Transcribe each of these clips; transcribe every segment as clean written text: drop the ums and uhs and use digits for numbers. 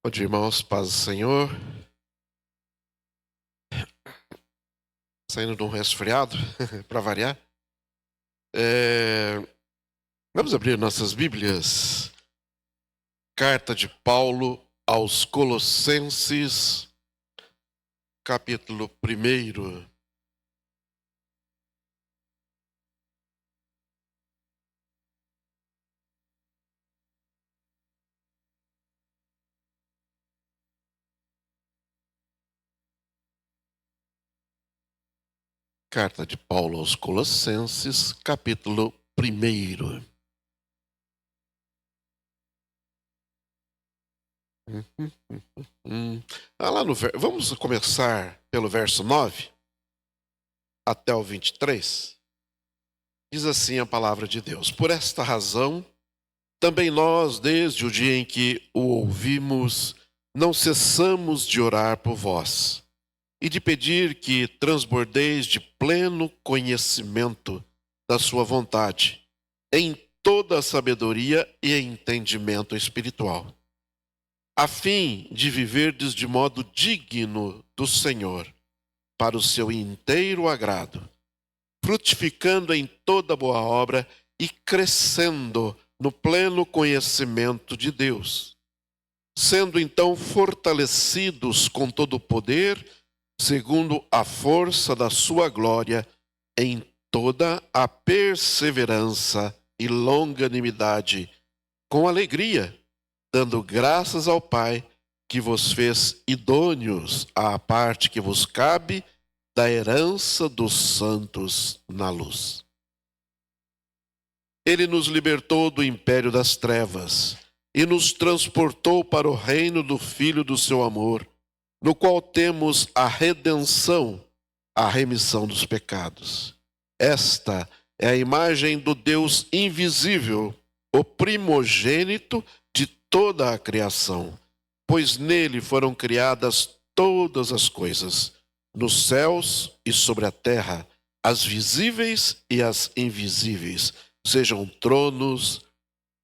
Bom dia, irmãos, paz do Senhor. Saindo de um resfriado, para variar. Vamos abrir nossas Bíblias. Carta de Paulo aos Colossenses, capítulo 1. Carta de Paulo aos Colossenses, capítulo 1. Vamos começar pelo verso 9 até o 23. Diz assim a palavra de Deus: Por esta razão, também nós, desde o dia em que o ouvimos, não cessamos de orar por vós e de pedir que transbordeis de pleno conhecimento da sua vontade, em toda a sabedoria e entendimento espiritual, a fim de viverdes de modo digno do Senhor, para o seu inteiro agrado, frutificando em toda boa obra e crescendo no pleno conhecimento de Deus, sendo então fortalecidos com todo o poder, segundo a força da sua glória, em toda a perseverança e longanimidade, com alegria, dando graças ao Pai, que vos fez idôneos à parte que vos cabe da herança dos santos na luz. Ele nos libertou do império das trevas e nos transportou para o reino do Filho do seu amor, no qual temos a redenção, a remissão dos pecados. Esta é a imagem do Deus invisível, o primogênito de toda a criação, pois nele foram criadas todas as coisas, nos céus e sobre a terra, as visíveis e as invisíveis, sejam tronos,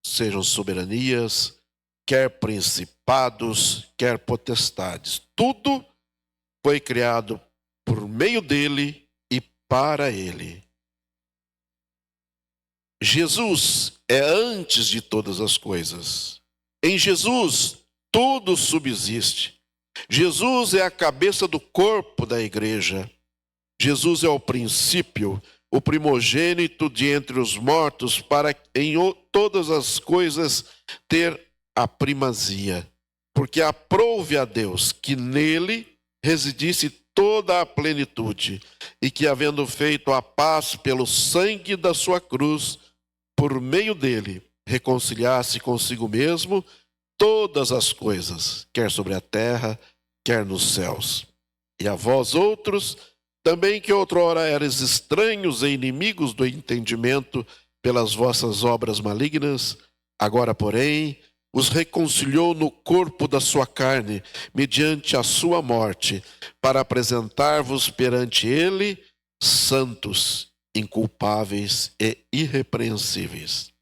sejam soberanias, quer principados, quer potestades. Tudo foi criado por meio dele e para ele. Jesus é antes de todas as coisas. Em Jesus, tudo subsiste. Jesus é a cabeça do corpo da igreja. Jesus é o princípio, o primogênito de entre os mortos, para em todas as coisas ter a primazia. Porque aprouve a Deus que nele residisse toda a plenitude, e que, havendo feito a paz pelo sangue da sua cruz, por meio dele, reconciliasse consigo mesmo todas as coisas, quer sobre a terra, quer nos céus. E a vós outros, também que outrora eres estranhos e inimigos do entendimento pelas vossas obras malignas, agora, porém, os reconciliou no corpo da sua carne, mediante a sua morte, para apresentar-vos perante ele santos, inculpáveis e irrepreensíveis.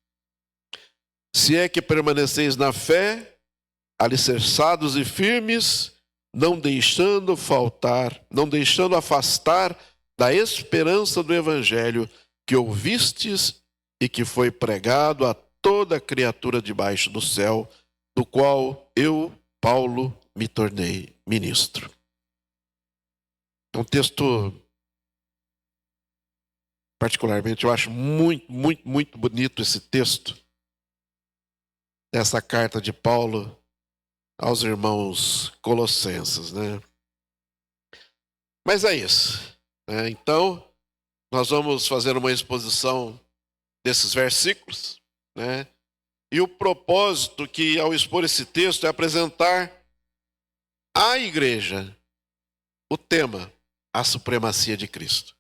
Se é que permaneceis na fé, alicerçados e firmes, não deixando afastar da esperança do evangelho que ouvistes e que foi pregado a toda criatura debaixo do céu, do qual eu, Paulo, me tornei ministro. É um texto, particularmente, eu acho muito bonito esse texto, dessa carta de Paulo aos irmãos colossenses, né? Mas é isso, né? Então, nós vamos fazer uma exposição desses versículos, né? E o propósito que, ao expor esse texto, é apresentar à igreja o tema, a supremacia de Cristo.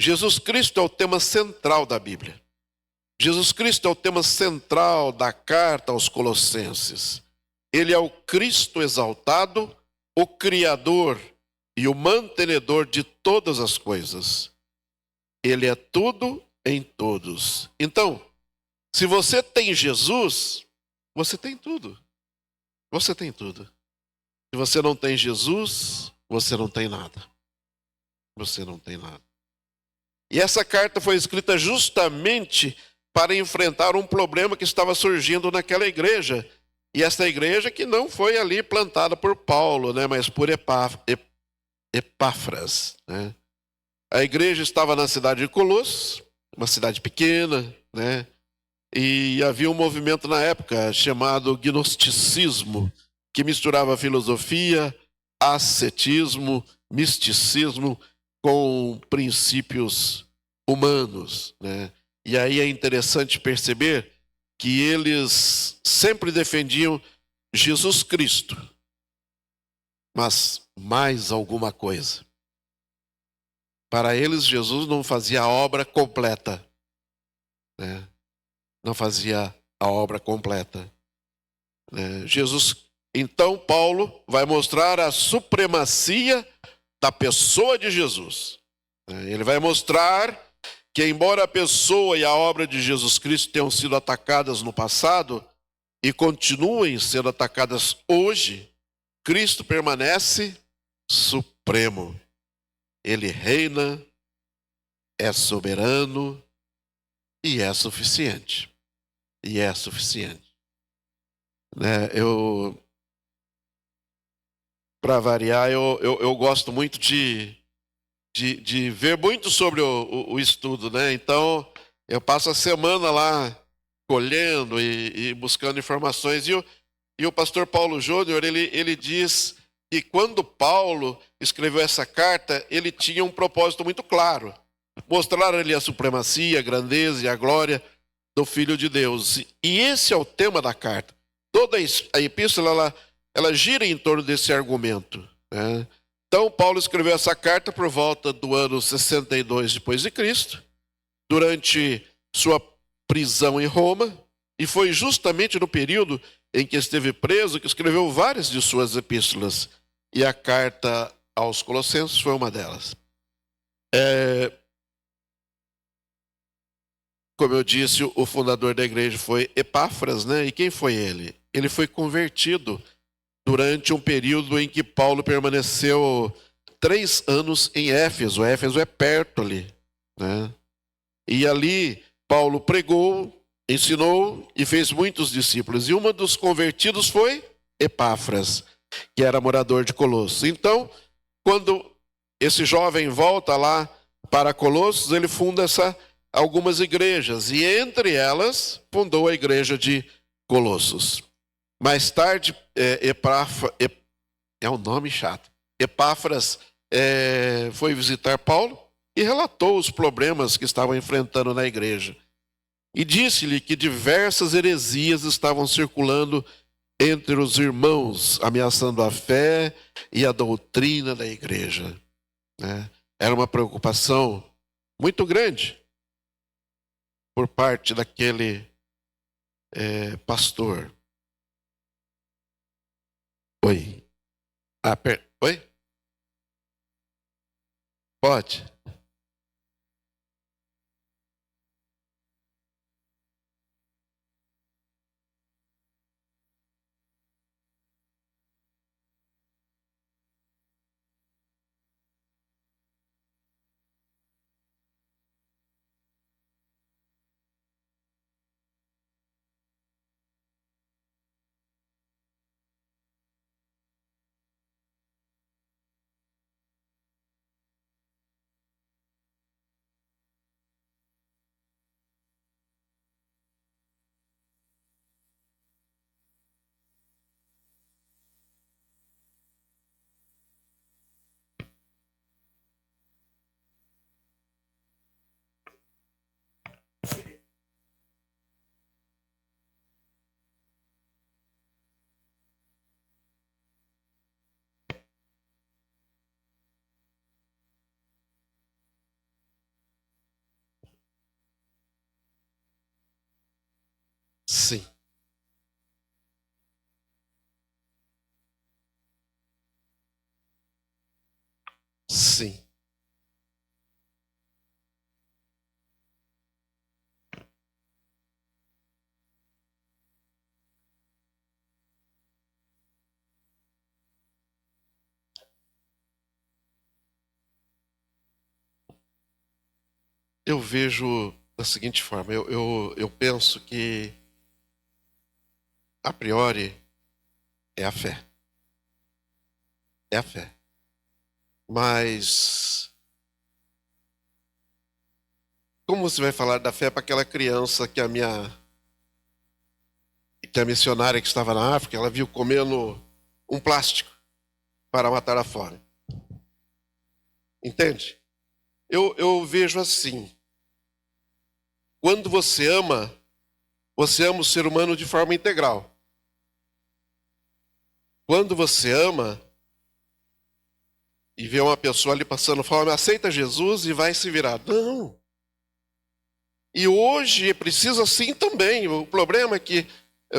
Jesus Cristo é o tema central da Bíblia. Jesus Cristo é o tema central da carta aos Colossenses. Ele é o Cristo exaltado, o Criador e o mantenedor de todas as coisas. Ele é tudo em todos. Então, se você tem Jesus, você tem tudo. você tem tudo. Se você não tem Jesus, você não tem nada. Você não tem nada. E essa carta foi escrita justamente para enfrentar um problema que estava surgindo naquela igreja. E essa igreja que não foi ali plantada por Paulo, né, mas por Epáfras, né? A igreja estava na cidade de Colossos, uma cidade pequena, né? E havia um movimento na época chamado gnosticismo, que misturava filosofia, ascetismo, misticismo com princípios humanos, né? E aí é interessante perceber que eles sempre defendiam Jesus Cristo, mas mais alguma coisa. Para eles, Jesus não fazia a obra completa, né? Não fazia a obra completa, né? Então Paulo vai mostrar a supremacia da pessoa de Jesus, né? Ele vai mostrar que, embora a pessoa e a obra de Jesus Cristo tenham sido atacadas no passado e continuem sendo atacadas hoje, Cristo permanece supremo. Ele reina, é soberano e é suficiente. E é suficiente. Né? Para variar, eu gosto muito de ver muito sobre o estudo, né? Então, eu passo a semana lá colhendo e buscando informações. E o pastor Paulo Júnior, ele diz que quando Paulo escreveu essa carta, ele tinha um propósito muito claro. Mostrar ali a supremacia, a grandeza e a glória do Filho de Deus. E esse é o tema da carta. Toda a epístola, ela gira em torno desse argumento, né? Então, Paulo escreveu essa carta por volta do ano 62 depois de Cristo, durante sua prisão em Roma, e foi justamente no período em que esteve preso que escreveu várias de suas epístolas, e a carta aos Colossenses foi uma delas. Como eu disse, o fundador da igreja foi Epáfras, né? E quem foi ele? Ele foi convertido durante um período em que Paulo permaneceu 3 anos em Éfeso. Éfeso é perto ali, né? E ali Paulo pregou, ensinou e fez muitos discípulos. E um dos convertidos foi Epáfras, que era morador de Colossos. Então, quando esse jovem volta lá para Colossos, ele funda algumas igrejas. E entre elas, fundou a igreja de Colossos. Mais tarde, é um nome chato. Epáfras foi visitar Paulo e relatou os problemas que estavam enfrentando na igreja. E disse-lhe que diversas heresias estavam circulando entre os irmãos, ameaçando a fé e a doutrina da igreja, né? Era uma preocupação muito grande por parte daquele pastor. Oi. Oi? Pode. Sim. Sim. Eu vejo da seguinte forma, eu penso que, a priori, é a fé. É a fé. Mas, como você vai falar da fé para aquela criança que a missionária que estava na África, ela viu comendo um plástico para matar a fome? Entende? Eu vejo assim, quando você ama o ser humano de forma integral. Quando você ama e vê uma pessoa ali passando fome, aceita Jesus e vai se virar. Não. E hoje é preciso assim também. O problema é que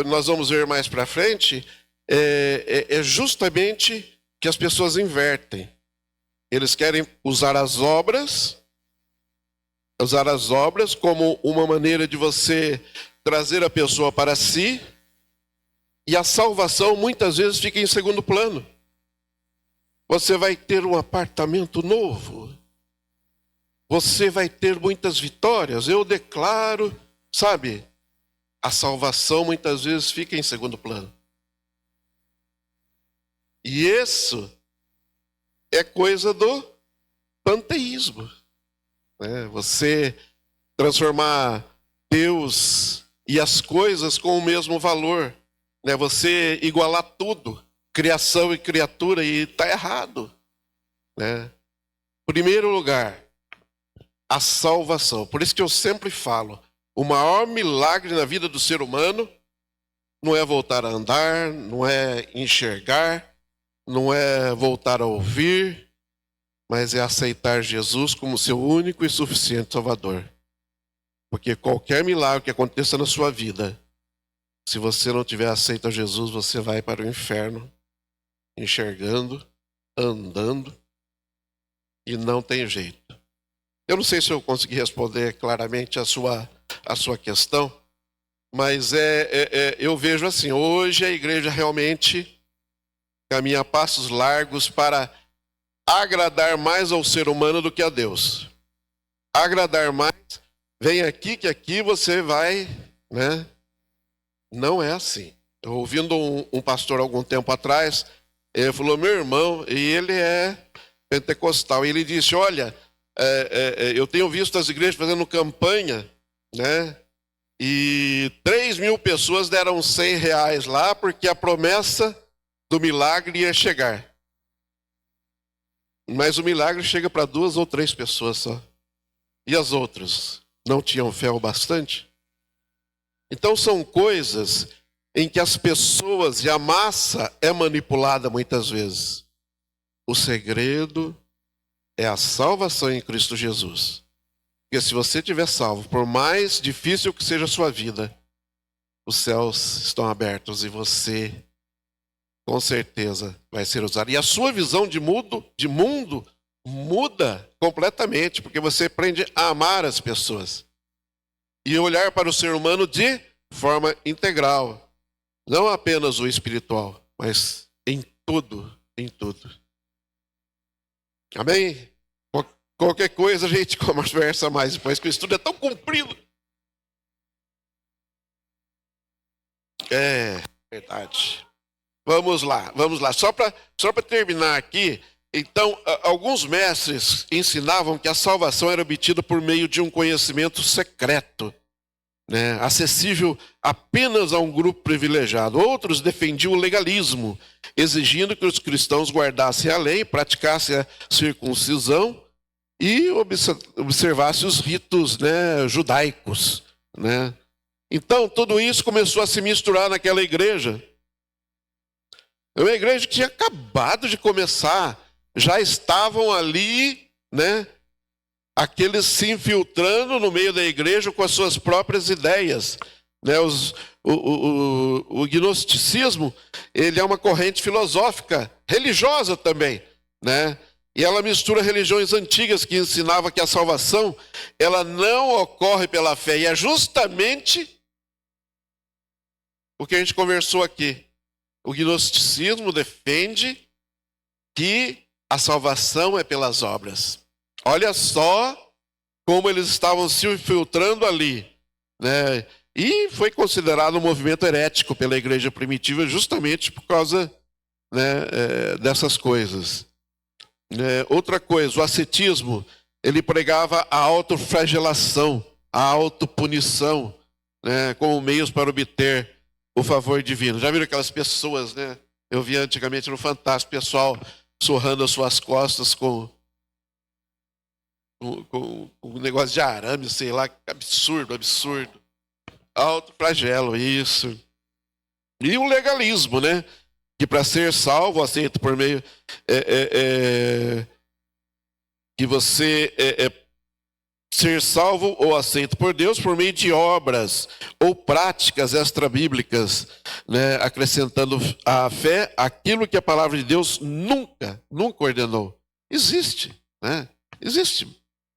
nós vamos ver mais para frente é justamente que as pessoas invertem. Eles querem usar as obras como uma maneira de você trazer a pessoa para si, e a salvação muitas vezes fica em segundo plano. Você vai ter um apartamento novo, você vai ter muitas vitórias, eu declaro, sabe? A salvação muitas vezes fica em segundo plano. E isso é coisa do panteísmo, né? Você transformar Deus e as coisas com o mesmo valor, né? Você igualar tudo, criação e criatura, e está errado, né? Primeiro lugar, a salvação. Por isso que eu sempre falo, o maior milagre na vida do ser humano não é voltar a andar, não é enxergar, não é voltar a ouvir, mas é aceitar Jesus como seu único e suficiente Salvador. Porque qualquer milagre que aconteça na sua vida, se você não tiver aceito a Jesus, você vai para o inferno, enxergando, andando, e não tem jeito. Eu não sei se eu consegui responder claramente a sua questão, mas eu vejo assim, hoje a igreja realmente caminha a passos largos para agradar mais ao ser humano do que a Deus. Agradar mais, vem aqui que aqui você vai, né? Não é assim. Eu ouvindo um pastor algum tempo atrás, ele falou, meu irmão, e ele é pentecostal, e ele disse, olha, eu tenho visto as igrejas fazendo campanha, né? E 3.000 pessoas deram R$100 lá, porque a promessa do milagre ia chegar. Mas o milagre chega para 2 ou 3 pessoas só. E as outras não tinham fé o bastante? Então são coisas em que as pessoas e a massa é manipulada muitas vezes. O segredo é a salvação em Cristo Jesus. Porque se você estiver salvo, por mais difícil que seja a sua vida, os céus estão abertos e você, com certeza, vai ser usado. E a sua visão de mundo muda completamente, porque você aprende a amar as pessoas e olhar para o ser humano de forma integral, não apenas o espiritual, mas em tudo, em tudo. Amém? Qualquer coisa a gente conversa mais depois, que o estudo é tão comprido. É verdade. Vamos lá. Só para terminar aqui, então, alguns mestres ensinavam que a salvação era obtida por meio de um conhecimento secreto, né, acessível apenas a um grupo privilegiado. Outros defendiam o legalismo, exigindo que os cristãos guardassem a lei, praticassem a circuncisão e observassem os ritos, né, judaicos, né? Então, tudo isso começou a se misturar naquela igreja. É uma igreja que tinha acabado de começar, já estavam ali, né, aqueles se infiltrando no meio da igreja com as suas próprias ideias, né? O gnosticismo, ele é uma corrente filosófica, religiosa também, né? E ela mistura religiões antigas que ensinavam que a salvação, ela não ocorre pela fé. E é justamente o que a gente conversou aqui. O gnosticismo defende que a salvação é pelas obras. Olha só como eles estavam se infiltrando ali, né? E foi considerado um movimento herético pela igreja primitiva justamente por causa, né, dessas coisas. Outra coisa, o ascetismo, ele pregava a autoflagelação, a autopunição, né, como meios para obter o favor divino. Já viram aquelas pessoas, né? Eu vi antigamente no Fantástico, pessoal surrando as suas costas com um negócio de arame, sei lá, absurdo, absurdo. Autoflagelo, isso. E o legalismo, né? Que para ser salvo, aceito por meio... que você ser salvo ou aceito por Deus por meio de obras ou práticas extrabíblicas, né? Acrescentando à fé aquilo que a palavra de Deus nunca ordenou. Existe, né? Existe,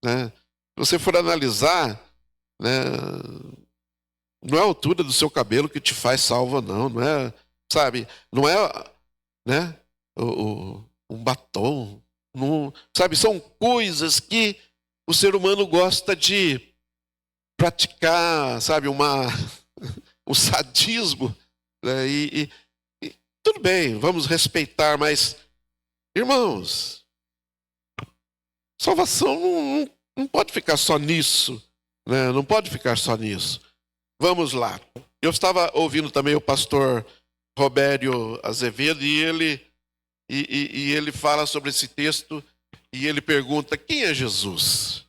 né? Se você for analisar, né, não é a altura do seu cabelo que te faz salvo, não é, sabe? Não é, né, um batom, não, sabe? São coisas que o ser humano gosta de praticar, sabe? Um sadismo, né? E tudo bem, vamos respeitar, mas, irmãos, salvação não pode ficar só nisso, né? Não pode ficar só nisso. Vamos lá. Eu estava ouvindo também o pastor Robério Azevedo e ele fala sobre esse texto e ele pergunta: quem é Jesus?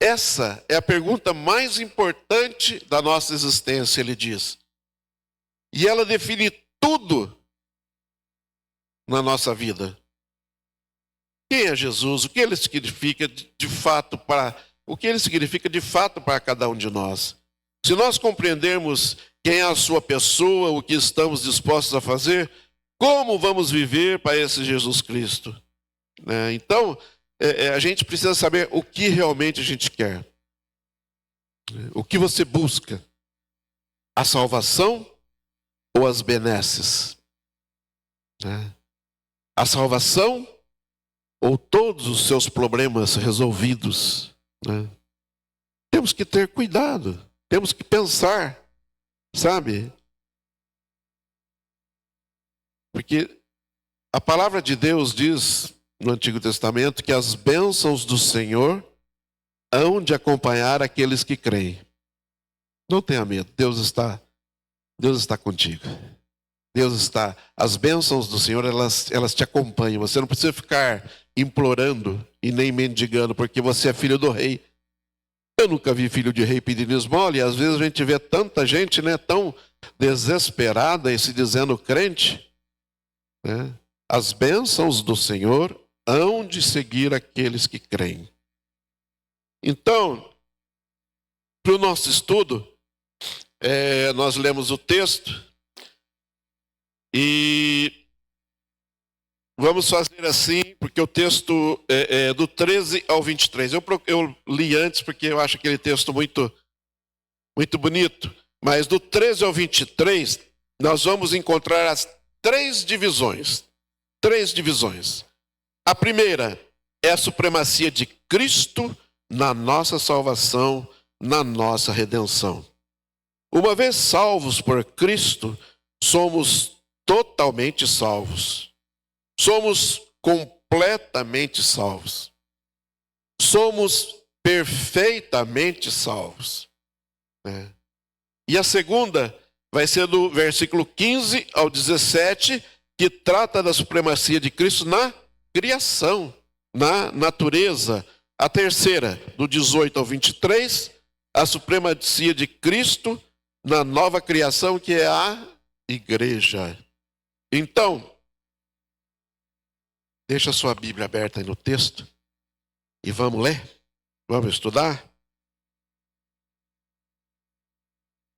Essa é a pergunta mais importante da nossa existência, ele diz. E ela define tudo na nossa vida. Quem é Jesus? O que ele significa de fato para cada um de nós? Se nós compreendermos quem é a sua pessoa, o que estamos dispostos a fazer, como vamos viver para esse Jesus Cristo? Então, a gente precisa saber o que realmente a gente quer. O que você busca? A salvação ou as benesses? A salvação ou todos os seus problemas resolvidos? Temos que ter cuidado, temos que pensar, sabe? Porque a palavra de Deus diz no Antigo Testamento que as bênçãos do Senhor hão de acompanhar aqueles que creem. Não tenha medo, Deus está contigo. As bênçãos do Senhor, elas te acompanham. Você não precisa ficar implorando e nem mendigando, porque você é filho do rei. Eu nunca vi filho de rei pedindo esmola, e às vezes a gente vê tanta gente, né, tão desesperada e se dizendo crente, né? As bênçãos do Senhor hão de seguir aqueles que creem. Então, para o nosso estudo, nós lemos o texto e vamos fazer assim, porque o texto é do 13 ao 23. Eu li antes porque eu acho aquele texto muito, muito bonito, mas do 13 ao 23 nós vamos encontrar as três divisões. A primeira é a supremacia de Cristo na nossa salvação, na nossa redenção. Uma vez salvos por Cristo, somos totalmente salvos. Somos completamente salvos. Somos perfeitamente salvos. E a segunda vai ser do versículo 15 ao 17, que trata da supremacia de Cristo na criação, na natureza. A terceira, do 18 ao 23, a supremacia de Cristo na nova criação, que é a igreja. Então, deixa a sua Bíblia aberta aí no texto e vamos ler, vamos estudar.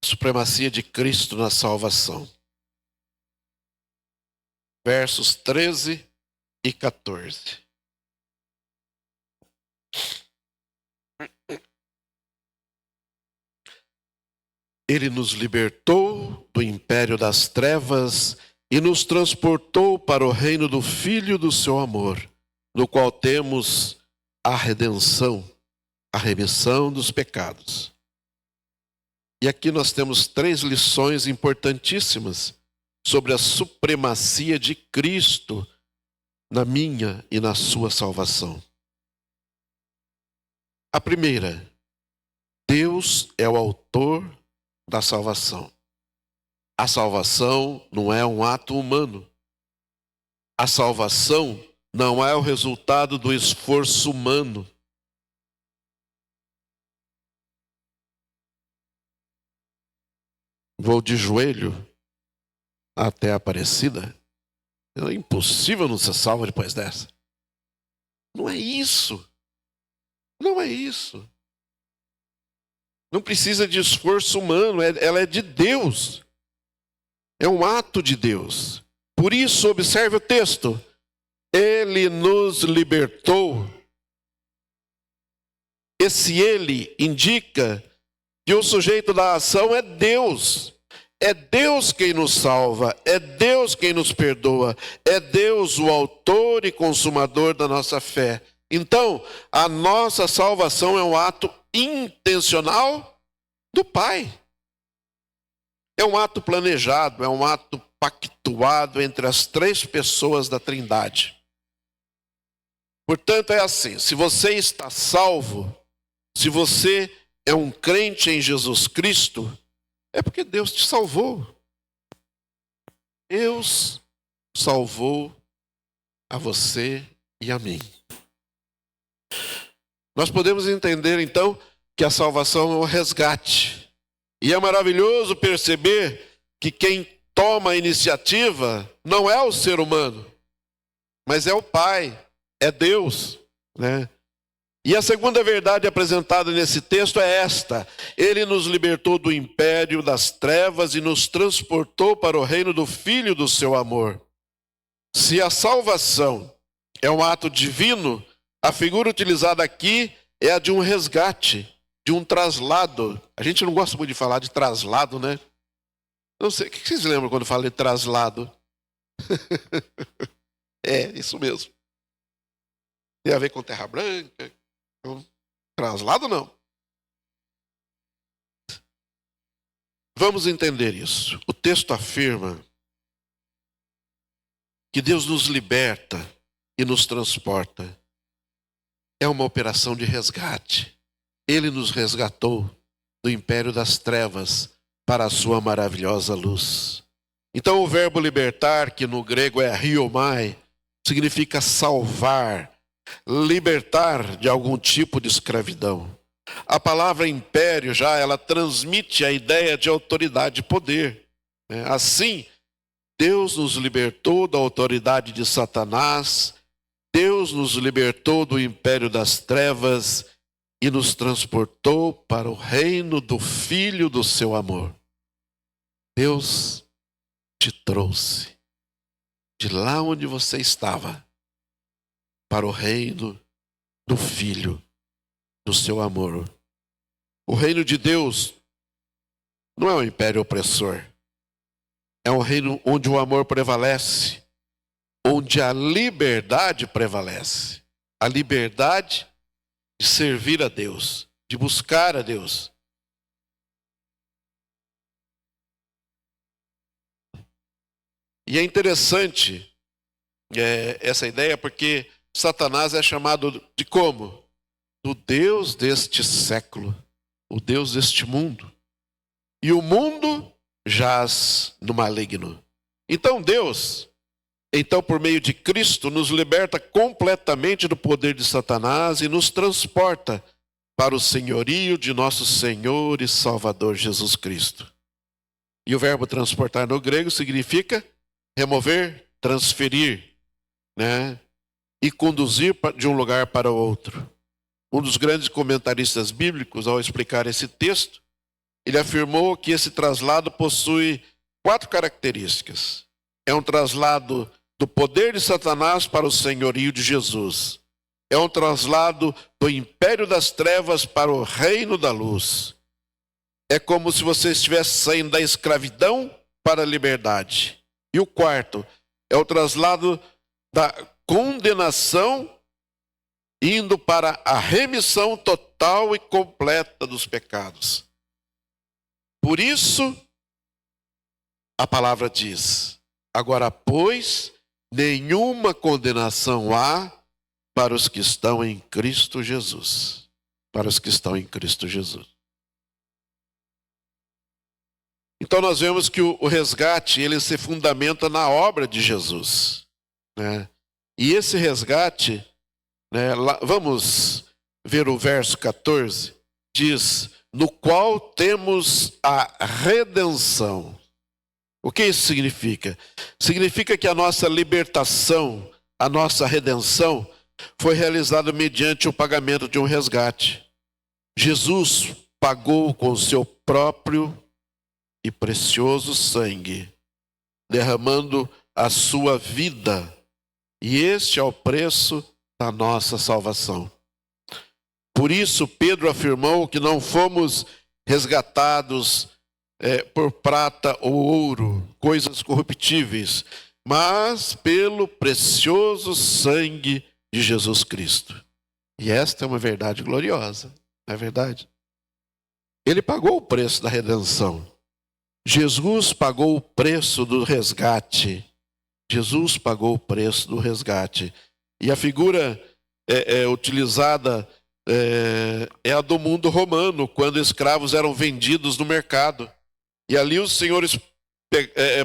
Supremacia de Cristo na salvação. Versos 13 e 14. Ele nos libertou do império das trevas e nos transportou para o reino do Filho do seu amor, no qual temos a redenção, a remissão dos pecados. E aqui nós temos 3 lições importantíssimas sobre a supremacia de Cristo na minha e na sua salvação. A primeira, Deus é o autor da salvação. A salvação não é um ato humano. A salvação não é o resultado do esforço humano. Vou de joelho até a Aparecida. É impossível não ser salvo depois dessa. Não é isso. Não é isso. Não precisa de esforço humano, ela é de Deus. É um ato de Deus. Por isso, observe o texto. Ele nos libertou. Esse ele indica que o sujeito da ação é Deus. É Deus quem nos salva, é Deus quem nos perdoa, é Deus o autor e consumador da nossa fé. Então, a nossa salvação é um ato intencional do Pai. É um ato planejado, é um ato pactuado entre as 3 pessoas da Trindade. Portanto, é assim, se você está salvo, se você é um crente em Jesus Cristo, é porque Deus te salvou. Deus salvou a você e a mim. Nós podemos entender, então, que a salvação é um resgate. E é maravilhoso perceber que quem toma a iniciativa não é o ser humano, mas é o Pai, é Deus, né? E a segunda verdade apresentada nesse texto é esta: Ele nos libertou do império das trevas e nos transportou para o reino do Filho do seu amor. Se a salvação é um ato divino, a figura utilizada aqui é a de um resgate, de um traslado. A gente não gosta muito de falar de traslado, né? Não sei, o que vocês lembram quando fala de traslado? É, isso mesmo. Tem a ver com terra branca. Traslado não. Vamos entender isso. O texto afirma que Deus nos liberta e nos transporta. É uma operação de resgate. Ele nos resgatou do império das trevas para a sua maravilhosa luz. Então o verbo libertar, que no grego é hiomai, significa salvar, libertar de algum tipo de escravidão. A palavra império já, ela transmite a ideia de autoridade e poder. Assim, Deus nos libertou da autoridade de Satanás, Deus nos libertou do império das trevas e nos transportou para o reino do Filho do seu amor. Deus te trouxe de lá onde você estava para o reino do Filho do seu amor. O reino de Deus não é um império opressor. É um reino onde o amor prevalece, onde a liberdade prevalece. A liberdade de servir a Deus, de buscar a Deus. E é interessante essa ideia, porque Satanás é chamado de como? Do Deus deste século, o Deus deste mundo. E o mundo jaz no maligno. Então Deus, por meio de Cristo, nos liberta completamente do poder de Satanás e nos transporta para o senhorio de nosso Senhor e Salvador Jesus Cristo. E o verbo transportar no grego significa remover, transferir, né? E conduzir de um lugar para o outro. Um dos grandes comentaristas bíblicos, ao explicar esse texto, ele afirmou que esse traslado possui 4 características. É um traslado do poder de Satanás para o senhorio de Jesus. É um traslado do império das trevas para o reino da luz. É como se você estivesse saindo da escravidão para a liberdade. E o quarto, é o traslado da condenação indo para a remissão total e completa dos pecados. Por isso, a palavra diz: agora, pois, nenhuma condenação há para os que estão em Cristo Jesus. Para os que estão em Cristo Jesus. Então nós vemos que o resgate, ele se fundamenta na obra de Jesus, né? E esse resgate, né, vamos ver o verso 14, diz: no qual temos a redenção. O que isso significa? Significa que a nossa libertação, a nossa redenção, foi realizada mediante o pagamento de um resgate. Jesus pagou com o seu próprio e precioso sangue, derramando a sua vida. E este é o preço da nossa salvação. Por isso, Pedro afirmou que não fomos resgatados por prata ou ouro, coisas corruptíveis, mas pelo precioso sangue de Jesus Cristo. E esta é uma verdade gloriosa, não é verdade? Ele pagou o preço da redenção. Jesus pagou o preço do resgate. Jesus pagou o preço do resgate. E a figura utilizada é a do mundo romano, quando escravos eram vendidos no mercado. E ali os senhores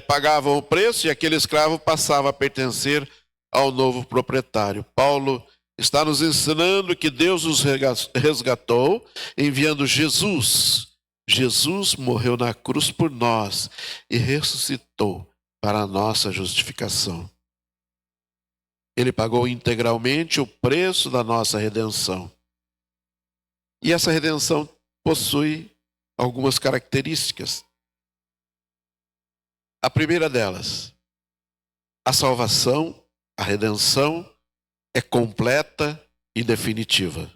pagavam o preço e aquele escravo passava a pertencer ao novo proprietário. Paulo está nos ensinando que Deus nos resgatou enviando Jesus. Jesus morreu na cruz por nós e ressuscitou para a nossa justificação. Ele pagou integralmente o preço da nossa redenção. E essa redenção possui algumas características. A primeira delas, a salvação, a redenção, é completa e definitiva.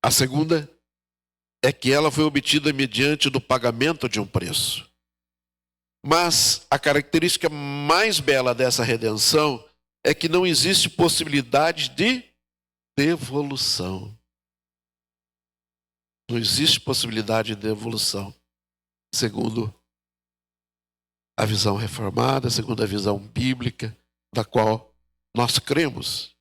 A segunda é que ela foi obtida mediante do pagamento de um preço. Mas a característica mais bela dessa redenção é que não existe possibilidade de devolução. Não existe possibilidade de devolução, segundo a visão reformada, segundo a visão bíblica, da qual nós cremos.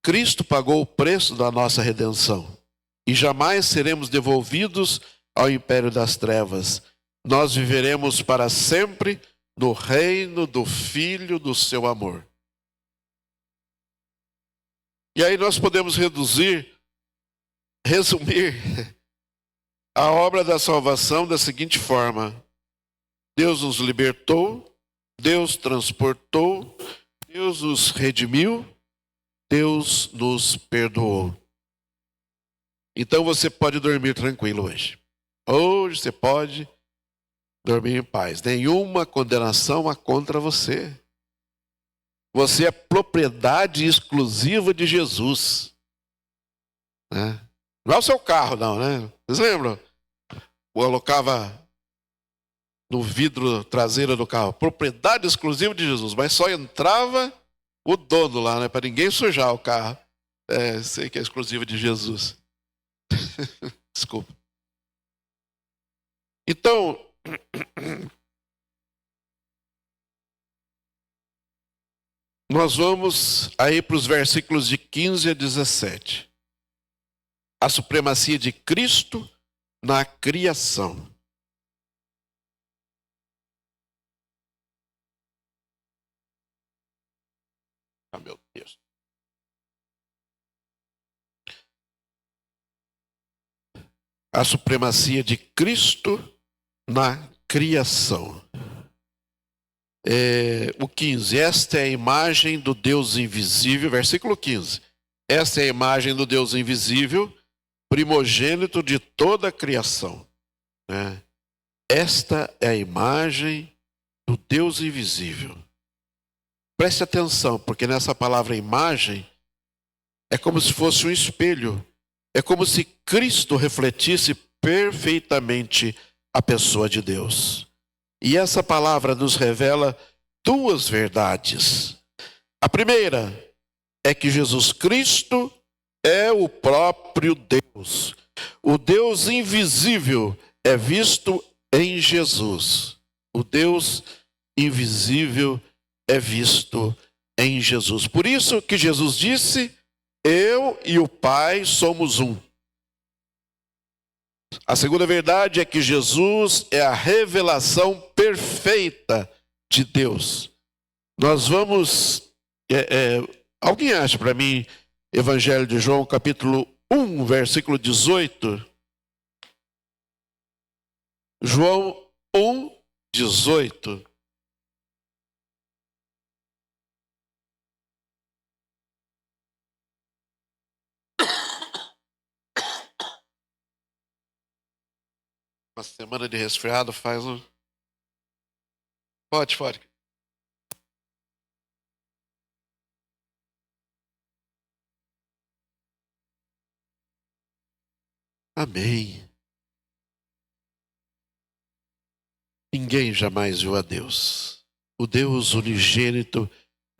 Cristo pagou o preço da nossa redenção. E jamais seremos devolvidos ao império das trevas. Nós viveremos para sempre no reino do Filho do seu amor. E aí nós podemos resumir a obra da salvação da seguinte forma: Deus nos libertou, Deus transportou, Deus nos redimiu, Deus nos perdoou. Então você pode dormir tranquilo hoje. Hoje você pode dormir em paz. Nenhuma condenação há contra você. Você é propriedade exclusiva de Jesus. Né? Não é o seu carro, não, né? Vocês lembram? Colocava no vidro traseiro do carro, propriedade exclusiva de Jesus, mas só entrava o dono lá, né? Para ninguém sujar o carro. Sei que é exclusivo de Jesus. Desculpa. Então, nós vamos aí para os versículos de 15 a 17. A supremacia de Cristo na criação. Meu Deus. A supremacia de Cristo na criação. O 15, esta é a imagem do Deus invisível, versículo 15. Esta é a imagem do Deus invisível, primogênito de toda a criação. Né? Esta é a imagem do Deus invisível. Preste atenção, porque nessa palavra imagem é como se fosse um espelho. É como se Cristo refletisse perfeitamente a pessoa de Deus. E essa palavra nos revela duas verdades. A primeira é que Jesus Cristo é o próprio Deus. O Deus invisível é visto em Jesus. O Deus invisível é visto em Jesus. Por isso que Jesus disse: eu e o Pai somos um. A segunda verdade é que Jesus é a revelação perfeita de Deus. Nós vamos... alguém acha para mim Evangelho de João, capítulo 1, versículo 18? João 1, 18. Uma semana de resfriado faz um... Pode. Amém. Ninguém jamais viu a Deus. O Deus unigênito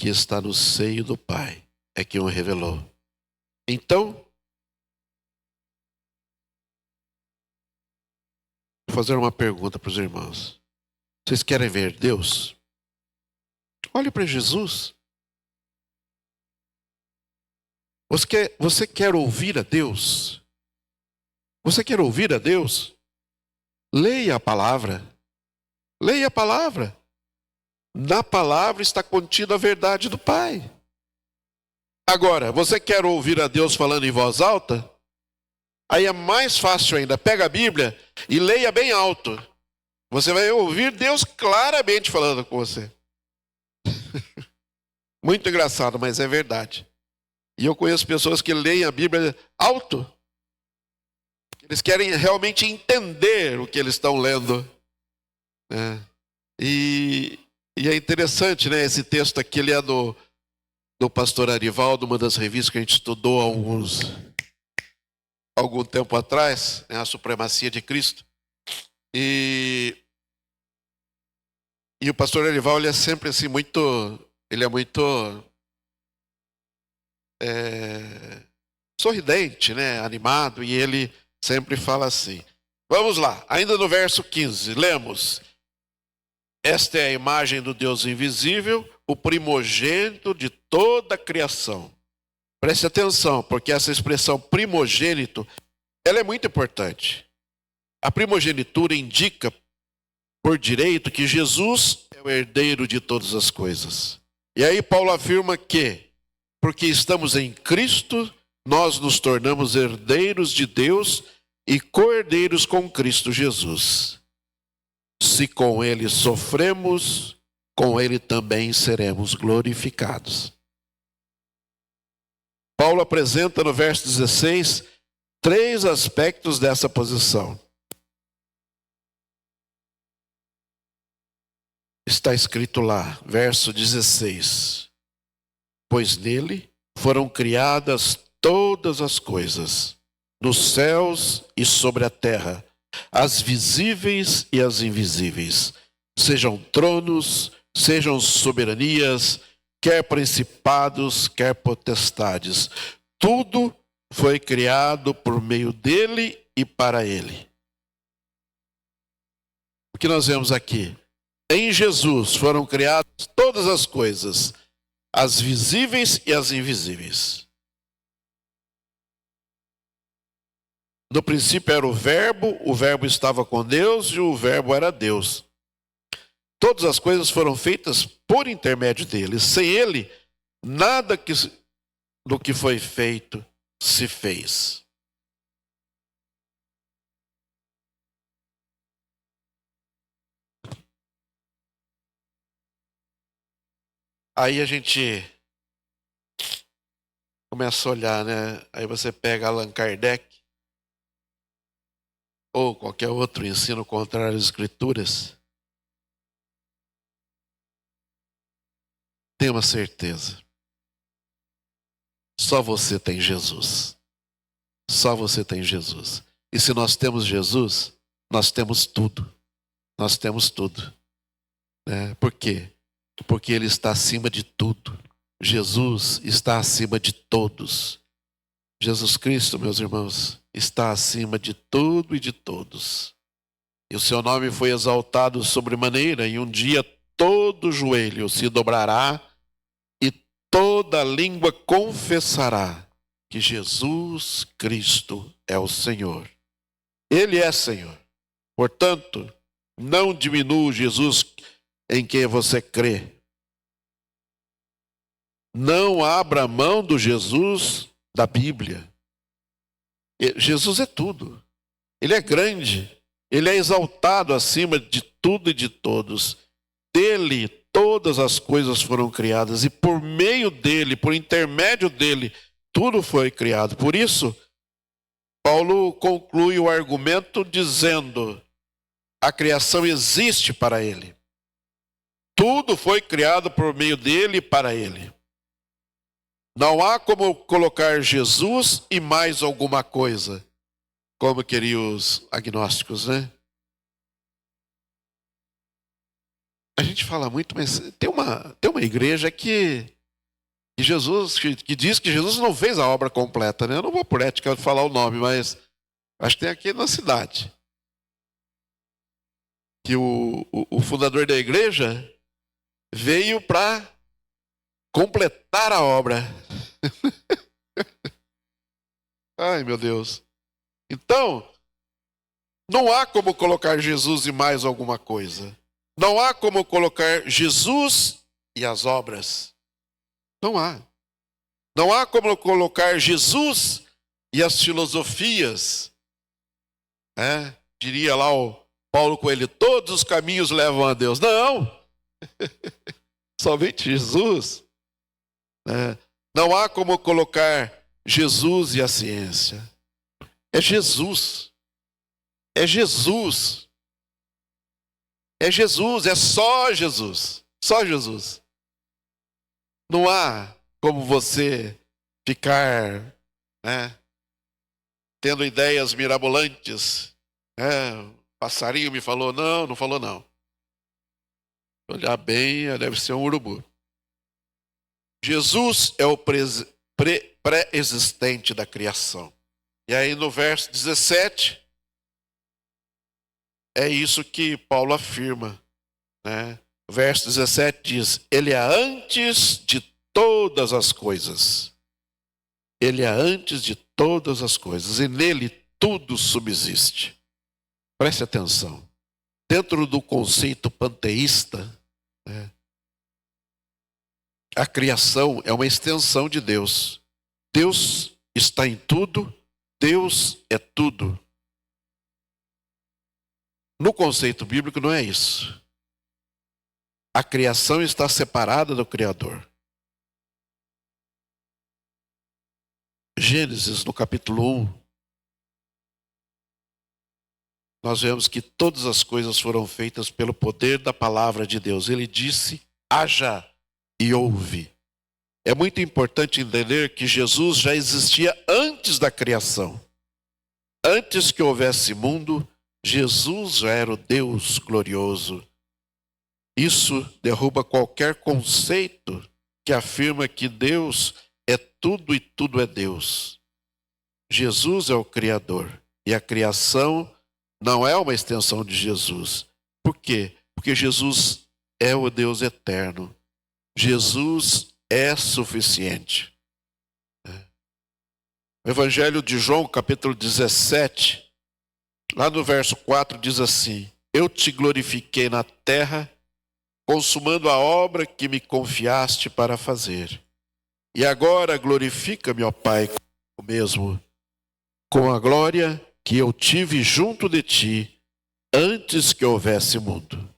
que está no seio do Pai é quem o revelou. Então, vou fazer uma pergunta para os irmãos. Vocês querem ver Deus? Olhe para Jesus. Você quer ouvir a Deus? Você quer ouvir a Deus? Leia a palavra. Leia a palavra. Na palavra está contida a verdade do Pai. Agora, você quer ouvir a Deus falando em voz alta? Aí é mais fácil ainda. Pega a Bíblia e leia bem alto. Você vai ouvir Deus claramente falando com você. Muito engraçado, mas é verdade. E eu conheço pessoas que leem a Bíblia alto. Eles querem realmente entender o que eles estão lendo. E é interessante, né? Esse texto aqui, ele é do pastor Arivaldo, uma das revistas que a gente estudou algum tempo atrás, né? A Supremacia de Cristo. E o pastor Arivaldo, ele é sempre assim, ele é muito sorridente, né? Animado, e ele sempre fala assim. Vamos lá, ainda no verso 15, lemos: esta é a imagem do Deus invisível, o primogênito de toda a criação. Preste atenção, porque essa expressão primogênito, ela é muito importante. A primogenitura indica, por direito, que Jesus é o herdeiro de todas as coisas. E aí Paulo afirma que, porque estamos em Cristo, nós nos tornamos herdeiros de Deus e co-herdeiros com Cristo Jesus. Se com ele sofremos, com ele também seremos glorificados. Paulo apresenta no verso 16 três aspectos dessa posição. Está escrito lá, verso 16: pois nele foram criadas todas as coisas, nos céus e sobre a terra, as visíveis e as invisíveis, sejam tronos, sejam soberanias, quer principados, quer potestades. Tudo foi criado por meio dele e para ele. O que nós vemos aqui? Em Jesus foram criadas todas as coisas, as visíveis e as invisíveis. No princípio era o Verbo estava com Deus e o Verbo era Deus. Todas as coisas foram feitas por intermédio dele. Sem ele, nada do que foi feito se fez. Aí a gente começa a olhar, né? Aí você pega Allan Kardec ou qualquer outro ensino contrário às Escrituras. Tenha uma certeza. Só você tem Jesus. Só você tem Jesus. E se nós temos Jesus, nós temos tudo. Nós temos tudo. Por quê? Porque ele está acima de tudo. Jesus está acima de todos. Jesus Cristo, meus irmãos, está acima de tudo e de todos. E o seu nome foi exaltado sobremaneira, e um dia todo joelho se dobrará e toda língua confessará que Jesus Cristo é o Senhor. Ele é Senhor. Portanto, não diminua o Jesus em quem você crê. Não abra mão do Jesus da Bíblia. Jesus é tudo. Ele é grande. Ele é exaltado acima de tudo e de todos. Dele, todas as coisas foram criadas. E por meio dele, por intermédio dele, tudo foi criado. Por isso, Paulo conclui o argumento dizendo: a criação existe para ele. Tudo foi criado por meio dele e para ele. Não há como colocar Jesus e mais alguma coisa, como queriam os agnósticos, né? A gente fala muito, mas tem uma igreja que diz que Jesus não fez a obra completa, né? Eu não vou por ética falar o nome, mas acho que tem aqui na cidade. Que o fundador da igreja veio para completar a obra. Ai, meu Deus. Então, não há como colocar Jesus e mais alguma coisa. Não há como colocar Jesus e as obras. Não há. Não há como colocar Jesus e as filosofias. Diria lá o Paulo Coelho, todos os caminhos levam a Deus. Não. Somente Jesus. Não há como colocar Jesus e a ciência. É Jesus. É Jesus. É Jesus, é só Jesus. Só Jesus. Não há como você ficar tendo ideias mirabolantes. O passarinho me falou, não falou não. Olhar bem, deve ser um urubu. Jesus é o pré-existente da criação. E aí no verso 17, é isso que Paulo afirma. O verso 17 diz, ele é antes de todas as coisas. Ele é antes de todas as coisas. E nele tudo subsiste. Preste atenção. Dentro do conceito panteísta, a criação é uma extensão de Deus. Deus está em tudo, Deus é tudo. No conceito bíblico não é isso. A criação está separada do Criador. Gênesis, no capítulo 1, nós vemos que todas as coisas foram feitas pelo poder da palavra de Deus. Ele disse, haja e houve. É muito importante entender que Jesus já existia antes da criação. Antes que houvesse mundo, Jesus já era o Deus glorioso. Isso derruba qualquer conceito que afirma que Deus é tudo e tudo é Deus. Jesus é o Criador e a criação não é uma extensão de Jesus. Por quê? Porque Jesus é o Deus eterno. Jesus é suficiente. O Evangelho de João, capítulo 17, lá no verso 4 diz assim: eu te glorifiquei na terra, consumando a obra que me confiaste para fazer. E agora glorifica-me, ó Pai, o mesmo, com a glória que eu tive junto de ti, antes que houvesse mundo.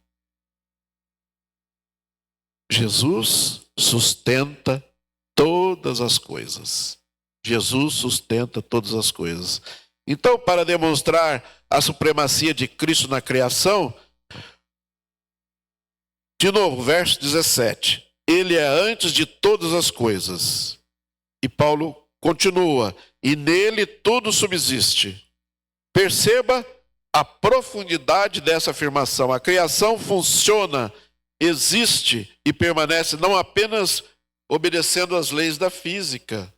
Jesus sustenta todas as coisas. Jesus sustenta todas as coisas. Então, para demonstrar a supremacia de Cristo na criação, de novo, verso 17. Ele é antes de todas as coisas. E Paulo continua. E nele tudo subsiste. Perceba a profundidade dessa afirmação. A criação funciona, existe e permanece não apenas obedecendo às leis da física.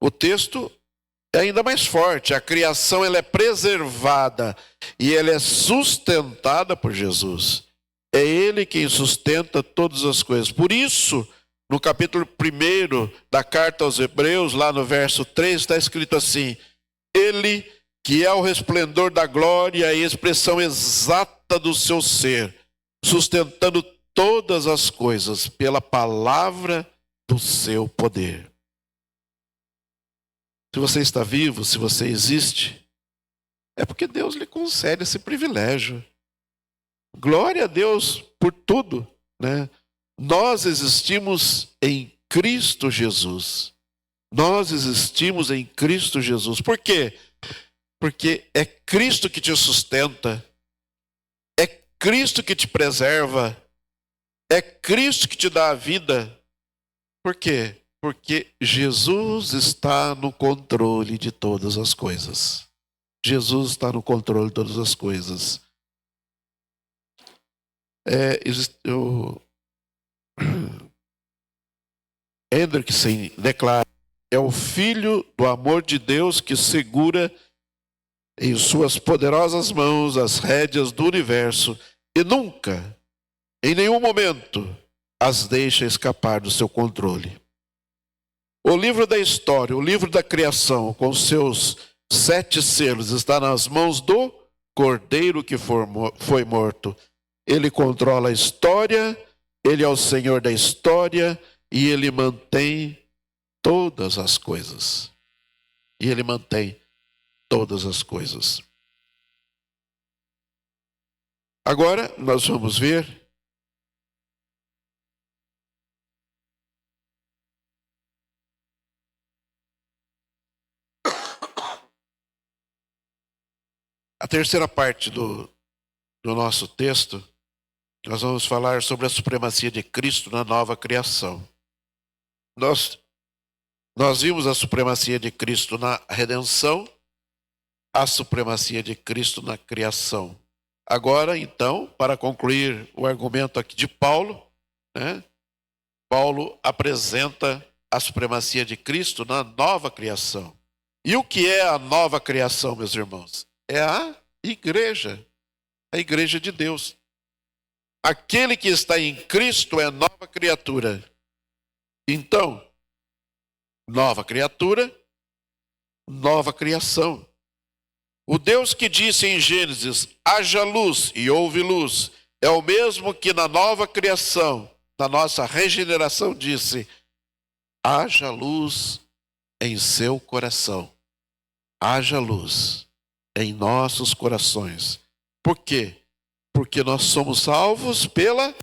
O texto é ainda mais forte. A criação ela é preservada e ela é sustentada por Jesus. É Ele quem sustenta todas as coisas. Por isso, no capítulo 1 da carta aos Hebreus, lá no verso 3, está escrito assim: Ele que é o resplendor da glória e a expressão exata do seu ser, sustentando todas as coisas pela palavra do seu poder. Se você está vivo, se você existe, é porque Deus lhe concede esse privilégio. Glória a Deus por tudo, né? Nós existimos em Cristo Jesus. Nós existimos em Cristo Jesus. Por quê? Porque é Cristo que te sustenta, é Cristo que te preserva, é Cristo que te dá a vida. Por quê? Porque Jesus está no controle de todas as coisas. Jesus está no controle de todas as coisas. Hendrickson declara: é o Filho do amor de Deus que segura em suas poderosas mãos as rédeas do universo e nunca, em nenhum momento, as deixa escapar do seu controle. O livro da história, o livro da criação, com seus 7 selos, está nas mãos do Cordeiro que foi morto. Ele controla a história, ele é o Senhor da história e ele mantém todas as coisas. E ele mantém todas as coisas. Agora nós vamos ver a terceira parte do nosso texto. Nós vamos falar sobre a supremacia de Cristo na nova criação. Nós vimos a supremacia de Cristo na redenção, a supremacia de Cristo na criação. Agora, então, para concluir o argumento aqui de Paulo, né, Paulo apresenta a supremacia de Cristo na nova criação. E o que é a nova criação, meus irmãos? É a igreja de Deus. Aquele que está em Cristo é nova criatura. Então, nova criatura, nova criação. O Deus que disse em Gênesis: haja luz e houve luz, é o mesmo que na nova criação, na nossa regeneração, disse: haja luz em seu coração. Haja luz em nossos corações. Por quê? Porque nós somos salvos pela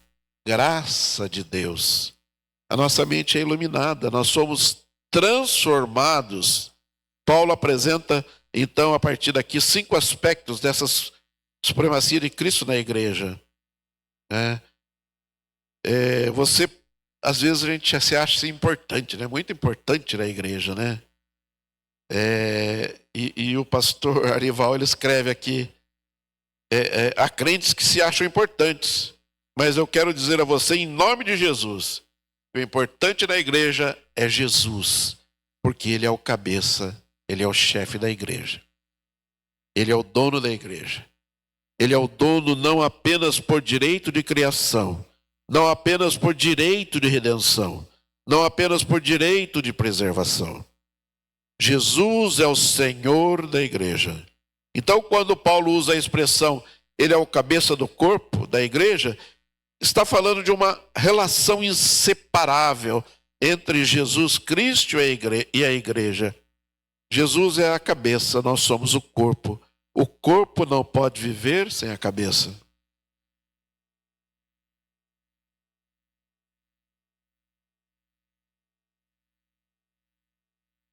graça de Deus. A nossa mente é iluminada, nós somos transformados. Paulo apresenta, então, a partir daqui, 5 aspectos dessa supremacia de Cristo na igreja. Você, às vezes, a gente se acha importante, né? Muito importante na igreja, né? E o pastor Arival, ele escreve aqui: há crentes que se acham importantes, mas eu quero dizer a você, em nome de Jesus, que o importante na igreja é Jesus, porque Ele é o cabeça, Ele é o chefe da igreja, Ele é o dono da igreja. Ele é o dono não apenas por direito de criação, não apenas por direito de redenção, não apenas por direito de preservação. Jesus é o Senhor da igreja. Então, quando Paulo usa a expressão ele é o cabeça do corpo da igreja, está falando de uma relação inseparável entre Jesus Cristo e a igreja. Jesus é a cabeça, nós somos o corpo. O corpo não pode viver sem a cabeça.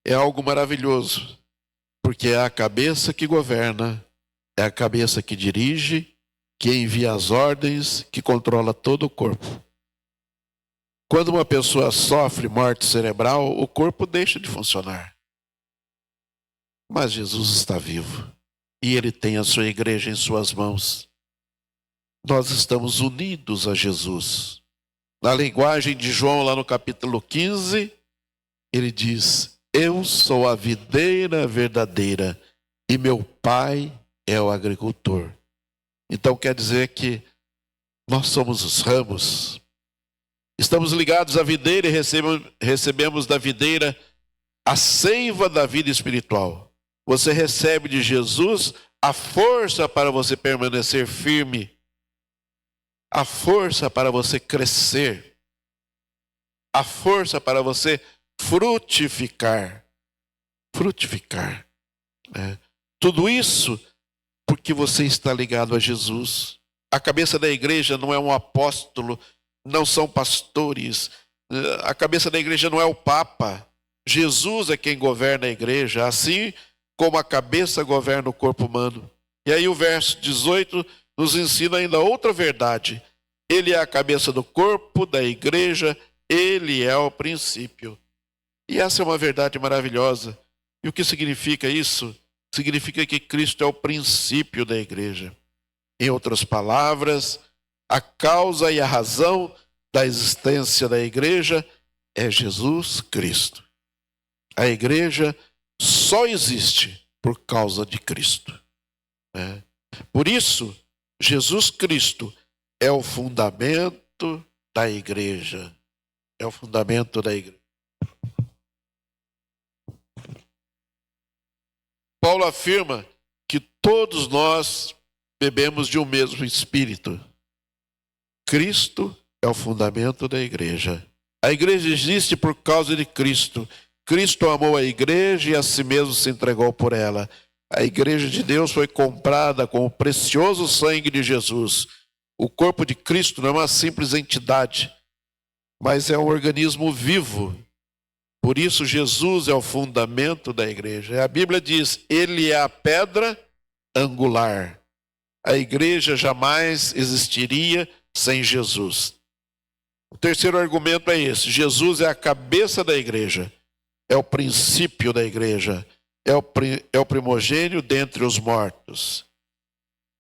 É algo maravilhoso, porque é a cabeça que governa, é a cabeça que dirige, que envia as ordens, que controla todo o corpo. Quando uma pessoa sofre morte cerebral, o corpo deixa de funcionar. Mas Jesus está vivo e Ele tem a sua igreja em suas mãos. nós estamos unidos a Jesus. Na linguagem de João, lá no capítulo 15, ele diz: eu sou a videira verdadeira e meu pai é o agricultor. Então quer dizer que nós somos os ramos. Estamos ligados à videira e recebemos da videira a seiva da vida espiritual. Você recebe de Jesus a força para você permanecer firme, a força para você crescer, a força para você frutificar. Frutificar. Tudo isso porque você está ligado a Jesus. A cabeça da igreja não é um apóstolo, não são pastores. A cabeça da igreja não é o Papa. Jesus é quem governa a igreja, assim como a cabeça governa o corpo humano. E aí o verso 18 nos ensina ainda outra verdade. Ele é a cabeça do corpo, da igreja, ele é o princípio. E essa é uma verdade maravilhosa. E o que significa isso? Significa que Cristo é o princípio da igreja. Em outras palavras, a causa e a razão da existência da igreja é Jesus Cristo. A igreja só existe por causa de Cristo. Por isso, Jesus Cristo é o fundamento da igreja. É o fundamento da igreja. Paulo afirma que todos nós bebemos de um mesmo Espírito. Cristo é o fundamento da igreja. A igreja existe por causa de Cristo. Cristo amou a igreja e a si mesmo se entregou por ela. A igreja de Deus foi comprada com o precioso sangue de Jesus. O corpo de Cristo não é uma simples entidade, mas é um organismo vivo. Por isso Jesus é o fundamento da igreja. A Bíblia diz: ele é a pedra angular. A igreja jamais existiria sem Jesus. O terceiro argumento é esse: Jesus é a cabeça da igreja, é o princípio da igreja, é o primogênito dentre os mortos.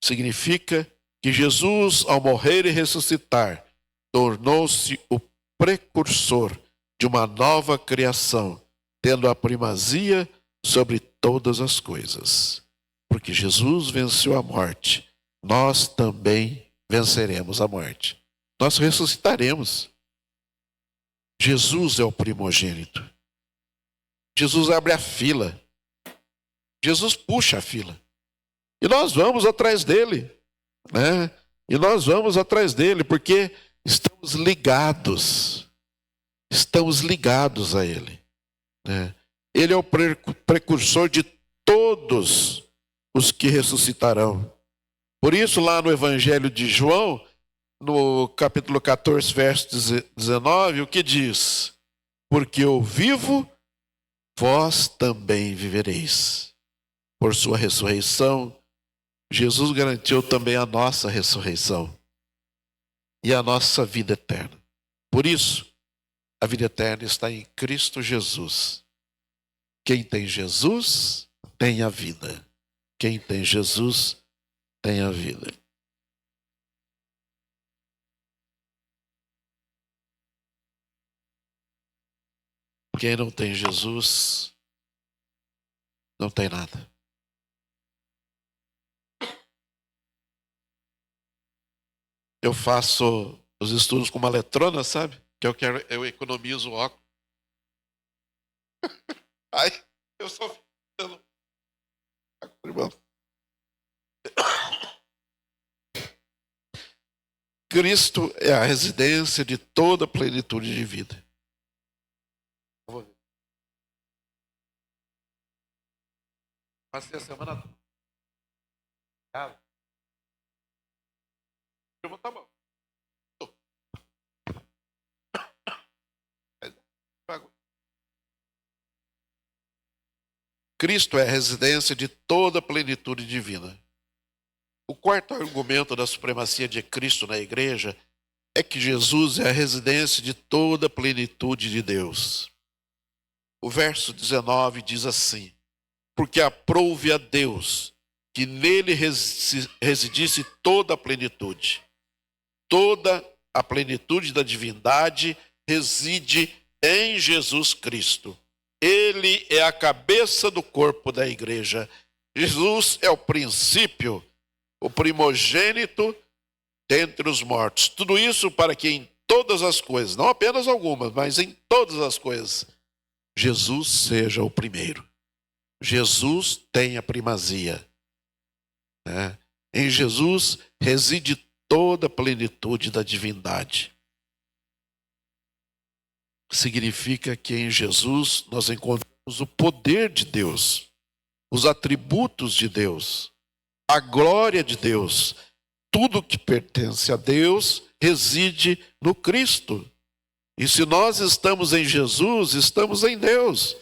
Significa que Jesus, ao morrer e ressuscitar, tornou-se o precursor de uma nova criação, tendo a primazia sobre todas as coisas. Porque Jesus venceu a morte, nós também venceremos a morte. Nós ressuscitaremos. Jesus é o primogênito. Jesus abre a fila. Jesus puxa a fila. E nós vamos atrás dele. E nós vamos atrás dele porque estamos ligados. Estamos ligados a ele. Ele é o precursor de todos os que ressuscitarão. Por isso, lá no Evangelho de João, no capítulo 14, verso 19, o que diz? Porque eu vivo, vós também vivereis. Por sua ressurreição, Jesus garantiu também a nossa ressurreição e a nossa vida eterna. Por isso, a vida eterna está em Cristo Jesus. Quem tem Jesus, tem a vida. Quem tem Jesus, tem a vida. Quem não tem Jesus, não tem nada. Eu faço os estudos com uma letrona, sabe? Que eu economizo o óculos. Ai, eu só fico dando. Cristo é a residência de toda a plenitude de vida. Passei a semana toda. Eu vou estar bom. Cristo é a residência de toda a plenitude divina. O quarto argumento da supremacia de Cristo na igreja é que Jesus é a residência de toda a plenitude de Deus. O verso 19 diz assim: porque aprouve a Deus que nele residisse toda a plenitude. toda a plenitude da divindade reside em Jesus Cristo. Ele é a cabeça do corpo da igreja. Jesus é o princípio, o primogênito dentre os mortos. Tudo isso para que em todas as coisas, não apenas algumas, mas em todas as coisas, Jesus seja o primeiro. Jesus tem a primazia. Em Jesus reside toda a plenitude da divindade. Significa que em Jesus nós encontramos o poder de Deus, os atributos de Deus, a glória de Deus. Tudo que pertence a Deus reside no Cristo. E se nós estamos em Jesus, estamos em Deus,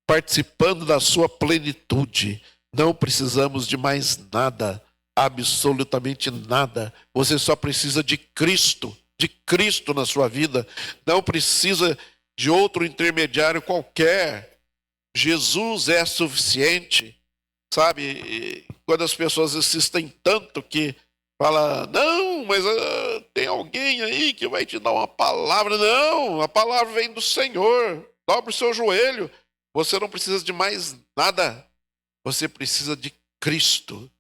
participando da sua plenitude. Não precisamos de mais nada, absolutamente nada. Você só precisa de Cristo na sua vida. Não precisa de outro intermediário qualquer. Jesus é suficiente. Sabe, quando as pessoas insistem tanto que fala, não, mas tem alguém aí que vai te dar uma palavra. Não, a palavra vem do Senhor. Dobre o seu joelho. Você não precisa de mais nada. Você precisa de Cristo.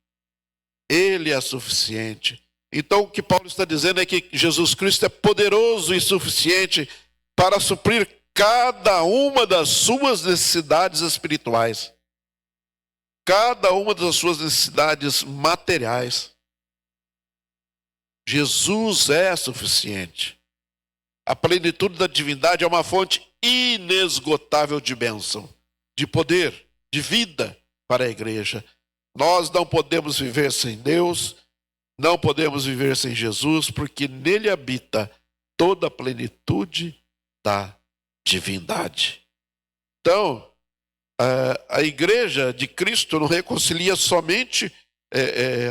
Ele é suficiente. Então o que Paulo está dizendo é que Jesus Cristo é poderoso e suficiente para suprir cada uma das suas necessidades espirituais. Cada uma das suas necessidades materiais. Jesus é suficiente. A plenitude da divindade é uma fonte inesgotável de bênção, de poder, de vida para a igreja. Nós não podemos viver sem Deus, não podemos viver sem Jesus, porque nele habita toda a plenitude da divindade. Então, a igreja de Cristo não reconcilia somente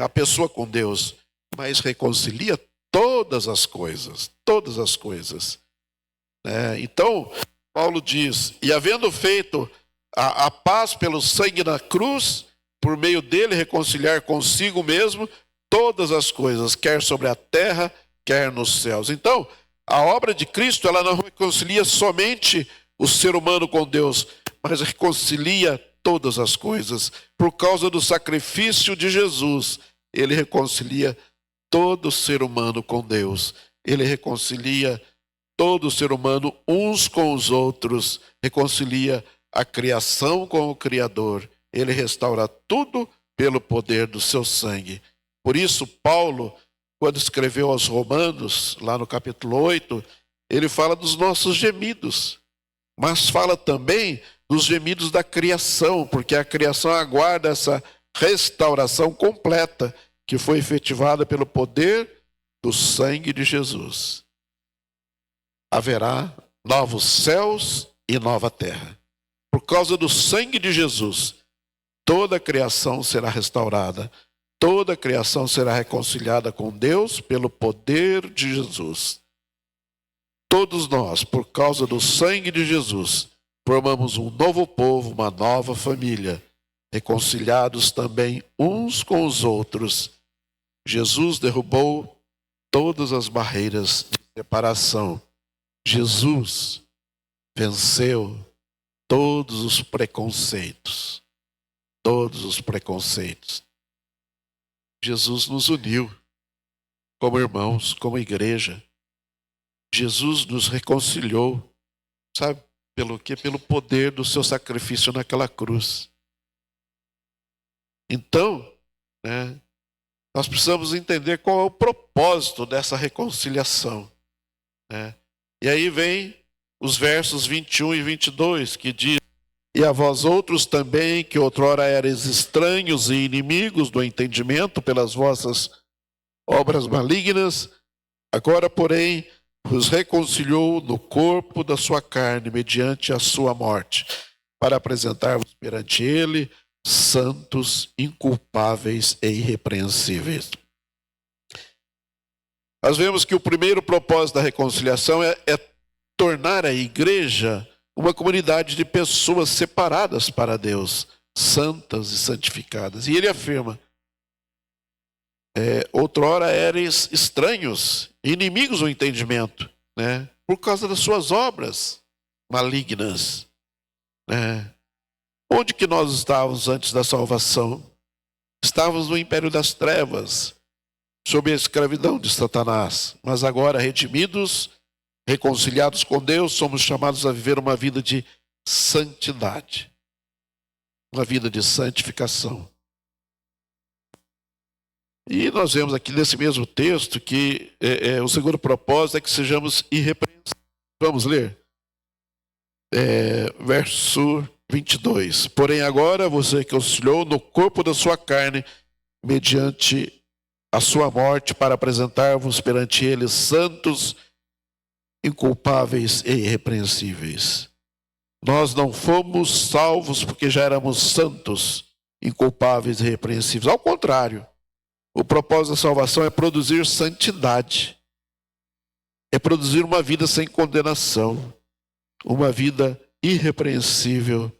a pessoa com Deus, mas reconcilia todas as coisas, todas as coisas. Então, Paulo diz, e havendo feito a paz pelo sangue na cruz, por meio dele reconciliar consigo mesmo todas as coisas, quer sobre a terra, quer nos céus. Então, a obra de Cristo, ela não reconcilia somente o ser humano com Deus, mas reconcilia todas as coisas. Por causa do sacrifício de Jesus, ele reconcilia todo ser humano com Deus. Ele reconcilia todo ser humano uns com os outros, reconcilia a criação com o Criador. Ele restaura tudo pelo poder do seu sangue. Por isso, Paulo, quando escreveu aos Romanos, lá no capítulo 8, ele fala dos nossos gemidos, mas fala também dos gemidos da criação, porque a criação aguarda essa restauração completa que foi efetivada pelo poder do sangue de Jesus. Haverá novos céus e nova terra. Por causa do sangue de Jesus, toda a criação será restaurada. Toda a criação será reconciliada com Deus pelo poder de Jesus. Todos nós, por causa do sangue de Jesus, formamos um novo povo, uma nova família, reconciliados também uns com os outros. Jesus derrubou todas as barreiras de separação. Jesus venceu todos os preconceitos. Todos os preconceitos. Jesus nos uniu como irmãos, como igreja. Jesus nos reconciliou, sabe pelo quê? Pelo poder do seu sacrifício naquela cruz. Então, nós precisamos entender qual é o propósito dessa reconciliação. E aí vem os versos 21 e 22, que diz: e a vós outros também, que outrora erais estranhos e inimigos do entendimento pelas vossas obras malignas, agora, porém, vos reconciliou no corpo da sua carne, mediante a sua morte, para apresentar-vos perante ele santos, inculpáveis e irrepreensíveis. Nós vemos que o primeiro propósito da reconciliação é tornar a igreja uma comunidade de pessoas separadas para Deus, santas e santificadas. E ele afirma: Outrora eres estranhos, inimigos do entendimento, né? Por causa das suas obras malignas, né? Onde que nós estávamos antes da salvação? Estávamos no império das trevas, sob a escravidão de Satanás. Mas agora, redimidos, reconciliados com Deus, somos chamados a viver uma vida de santidade, uma vida de santificação. E nós vemos aqui nesse mesmo texto que o segundo propósito é que sejamos irrepreensíveis. Vamos ler? Verso 22. Porém agora você que auxiliou no corpo da sua carne, mediante a sua morte, para apresentar-vos perante ele santos, inculpáveis e irrepreensíveis. Nós não fomos salvos porque já éramos santos, inculpáveis e irrepreensíveis. Ao contrário, o propósito da salvação é produzir santidade, é produzir uma vida sem condenação, uma vida irrepreensível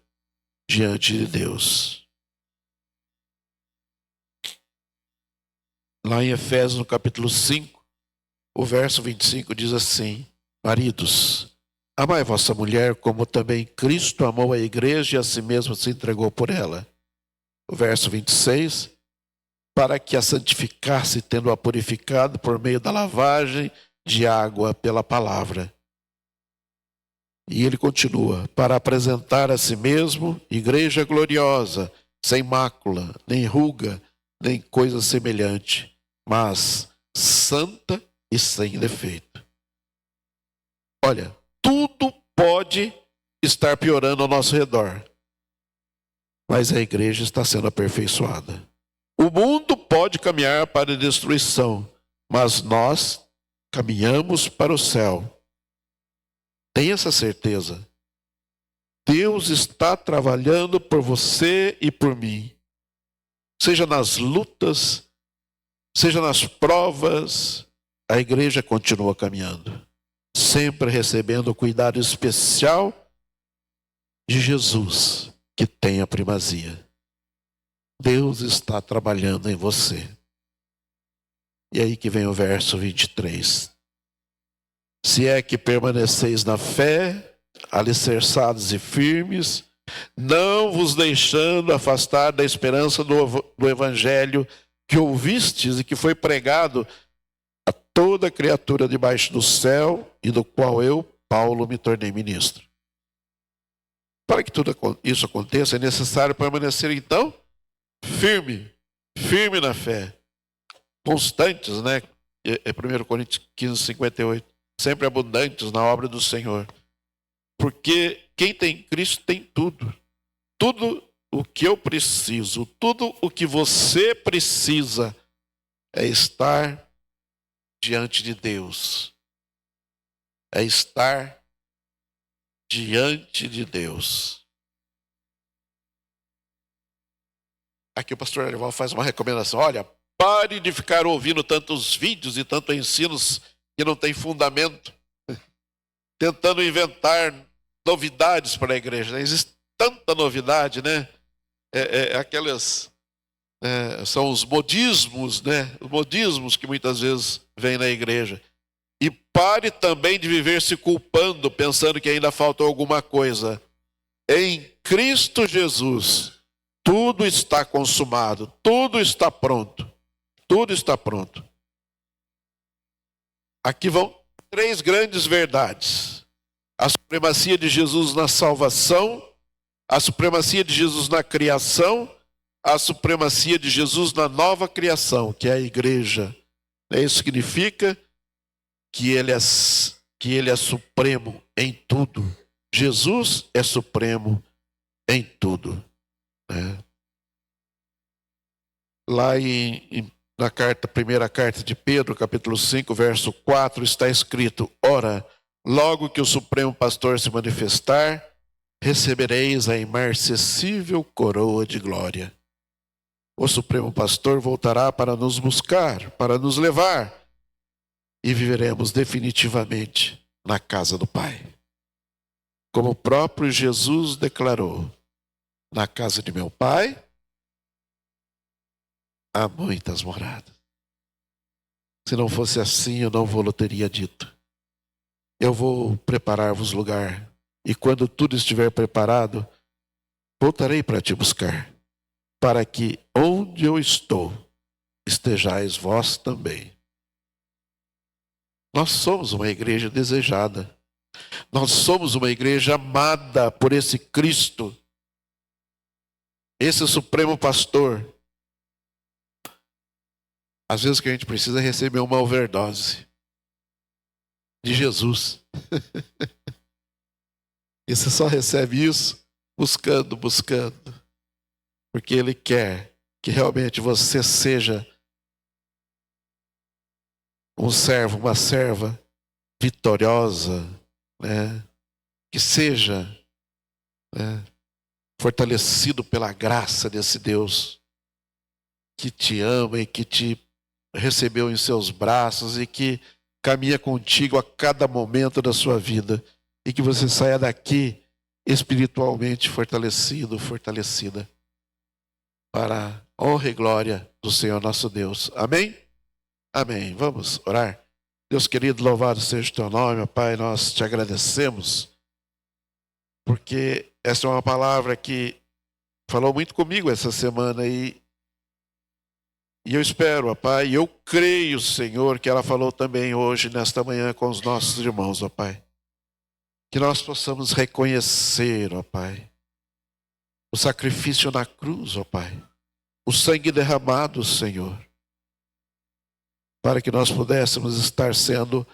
diante de Deus. Lá em Efésios, no capítulo 5, o verso 25 diz assim: maridos, amai vossa mulher como também Cristo amou a igreja e a si mesmo se entregou por ela. O verso 26, para que a santificasse, tendo-a purificado por meio da lavagem de água pela palavra. E ele continua, para apresentar a si mesmo igreja gloriosa, sem mácula, nem ruga, nem coisa semelhante, mas santa e sem defeito. Olha, tudo pode estar piorando ao nosso redor, mas a igreja está sendo aperfeiçoada. O mundo pode caminhar para a destruição, mas nós caminhamos para o céu. Tenha essa certeza. Deus está trabalhando por você e por mim. Seja nas lutas, seja nas provas, a igreja continua caminhando, sempre recebendo o cuidado especial de Jesus, que tem a primazia. Deus está trabalhando em você. E aí que vem o verso 23. Se é que permaneceis na fé, alicerçados e firmes, não vos deixando afastar da esperança do evangelho que ouvistes e que foi pregado a toda criatura debaixo do céu, e do qual eu, Paulo, me tornei ministro. Para que tudo isso aconteça, é necessário permanecer então firme na fé, constantes, né? É 1 Coríntios 15, 58, sempre abundantes na obra do Senhor. Porque quem tem Cristo tem tudo. Tudo o que eu preciso, tudo o que você precisa é estar diante de Deus. É estar diante de Deus. Aqui o pastor Arival faz uma recomendação. Olha, pare de ficar ouvindo tantos vídeos e tantos ensinos que não tem fundamento, tentando inventar novidades para a igreja. Existe tanta novidade, né? São os modismos, né? Os modismos que muitas vezes vêm na igreja. E pare também de viver se culpando, pensando que ainda falta alguma coisa. Em Cristo Jesus, tudo está consumado, tudo está pronto. Tudo está pronto. Aqui vão 3 grandes verdades. A supremacia de Jesus na salvação, a supremacia de Jesus na criação, a supremacia de Jesus na nova criação, que é a igreja. Isso significa que ele é supremo em tudo. Jesus é supremo em tudo. Né? Lá na primeira carta de Pedro, capítulo 5, verso 4, está escrito: ora, logo que o Supremo Pastor se manifestar, recebereis a imarcessível coroa de glória. O Supremo Pastor voltará para nos buscar, para nos levar, e viveremos definitivamente na casa do Pai. Como o próprio Jesus declarou: na casa de meu Pai há muitas moradas. Se não fosse assim, eu não vou teria dito. Eu vou preparar-vos lugar, e quando tudo estiver preparado, voltarei para te buscar, para que onde eu estou, estejais vós também. Nós somos uma igreja desejada. Nós somos uma igreja amada por esse Cristo, esse Supremo Pastor. Às vezes o que a gente precisa é receber uma overdose de Jesus. E você só recebe isso buscando. Porque Ele quer que realmente você seja um servo, uma serva vitoriosa, né? Que seja, né, fortalecido pela graça desse Deus que te ama e que te recebeu em seus braços e que caminha contigo a cada momento da sua vida, e que você saia daqui espiritualmente fortalecido, fortalecida, para a honra e glória do Senhor nosso Deus. Amém? Amém. Vamos orar. Deus querido, louvado seja o teu nome, ó Pai, nós te agradecemos, porque essa é uma palavra que falou muito comigo essa semana, e eu espero, ó Pai, eu creio, Senhor, que ela falou também hoje, nesta manhã, com os nossos irmãos, ó Pai. Que nós possamos reconhecer, ó Pai, o sacrifício na cruz, ó Pai. O sangue derramado, Senhor. Para que nós pudéssemos estar sendo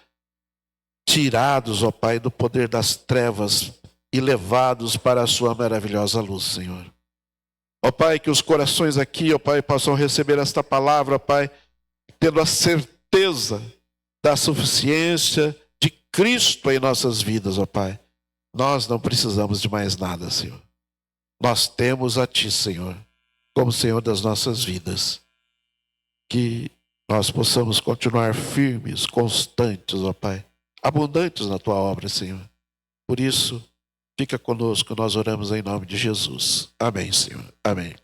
tirados, ó Pai, do poder das trevas e levados para a sua maravilhosa luz, Senhor. Ó Pai, que os corações aqui, ó Pai, possam receber esta palavra, ó Pai, tendo a certeza da suficiência de Cristo em nossas vidas, ó Pai. Nós não precisamos de mais nada, Senhor. Nós temos a Ti, Senhor, como Senhor das nossas vidas. Que nós possamos continuar firmes, constantes, ó Pai, abundantes na Tua obra, Senhor. Por isso, fica conosco, nós oramos em nome de Jesus. Amém, Senhor. Amém.